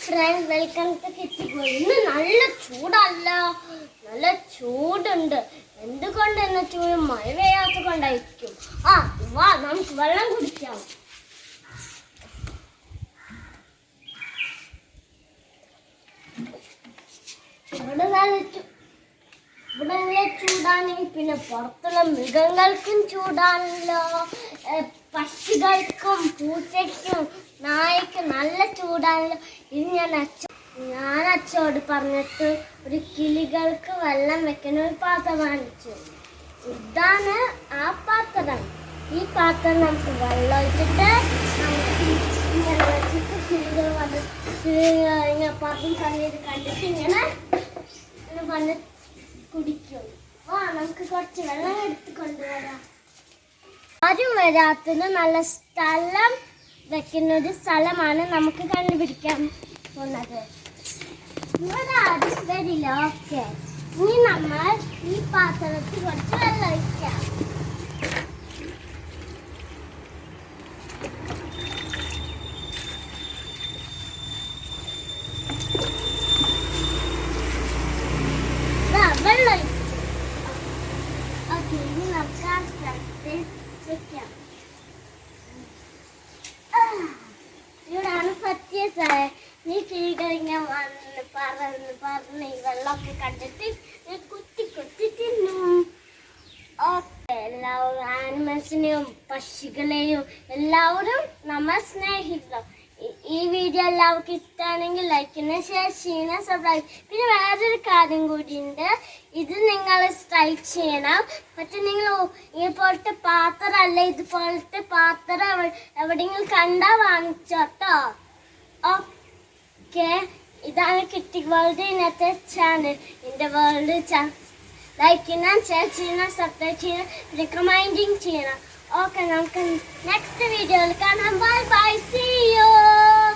Friends, welcome to kitchen. ഇന്ന് നല്ല ചൂടല്ല, നല്ല ചൂടുണ്ട്. എന്തുകൊണ്ടെന്ന് ചൂട് മഴ പെയ്യാത്ത കൊണ്ടായിരിക്കും. വാ നമുക്ക് വെള്ളം കുടിക്കാം. ഇവിടെ നല്ല ചൂടാണെങ്കിൽ പിന്നെ പുറത്തുള്ള മൃഗങ്ങൾക്കും ചൂടാണല്ലോ. പക്ഷികൾക്കും പൂച്ചയ്ക്കും നായക്കും നല്ല ചൂടാണല്ലോ. ഇത് ഞാൻ അച്ഛനോട് പറഞ്ഞിട്ട് ഒരു കിളികൾക്ക് വെള്ളം വെക്കുന്ന ഒരു പാത്രം വാങ്ങിച്ചു. ഇതാണ് ആ പാത്രം. ഈ പാത്രം നമുക്ക് വെള്ളം ഒഴിച്ചിട്ട് ഇങ്ങനെ വെച്ചിട്ട് കിളികൾ വന്ന് ഇങ്ങനെ പാത്രം സമയത്ത് കണ്ടിട്ട് ഇങ്ങനെ വന്ന് കുടിക്കും. നമുക്ക് കുറച്ച് വെള്ളം എടുത്ത് കൊണ്ടുവരാം. ആരും വരാത്തത് നല്ല സ്ഥലം വെക്കുന്ന ഒരു സ്ഥലമാണ് നമുക്ക് കണ്ടുപിടിക്കാൻ പോകുന്നത്. ഇവിടെ ആരും വരില്ല. ഓക്കെ, ഇനി നമ്മൾ ഈ പാത്രത്തിൽ കുറച്ച് വെള്ളം ഒഴിക്കാം. വെള്ളം ഓക്കെ, ഇനി നമുക്ക് ആ സ്ഥലത്ത് വെക്കാം. ഇവിടാണ് പറ്റിയ നീ കിളികളിങ്ങനെ വന്ന് പറന്ന് ഈ വെള്ളമൊക്കെ കണ്ടിട്ട് കുത്തി തിന്നും. ഓക്കെ, എല്ലാവരും ആനിമൽസിനെയും പക്ഷികളെയും എല്ലാവരും നമ്മൾ സ്നേഹിക്കണം. ഈ വീഡിയോ എല്ലാവർക്കും ഇഷ്ടമാണെങ്കിൽ ലൈക്ക് ചെയ്യണം, ഷെയർ ചെയ്യണം, സബ്സ്ക്രൈബ്. പിന്നെ വേറൊരു കാര്യം കൂടിയുണ്ട്, ഇത് നിങ്ങൾ ട്രൈ ചെയ്യണം. പക്ഷെ നിങ്ങൾ ഇതുപോലത്തെ പാത്രമല്ല, ഇതുപോലത്തെ പാത്രം എവിടെയെങ്കിലും കണ്ടാൽ വാങ്ങിച്ചോട്ടോ. ഓക്കെ, ഇതാണ് കിറ്റിക് വേൾഡ്. ഇന്നത്തെ ചാനൽ എൻ്റെ വേൾഡ്. ലൈക്ക് ചെയ്യണം, ഷെയർ ചെയ്യണം, സബ്സ്ക്രൈബ് ചെയ്യണം, പിന്നെ കമൻറ്റിങ് ചെയ്യണം. ഓക്കെ, നമുക്ക് നെക്സ്റ്റ് വീഡിയോയിൽ കാണാം. Bye bye, see U.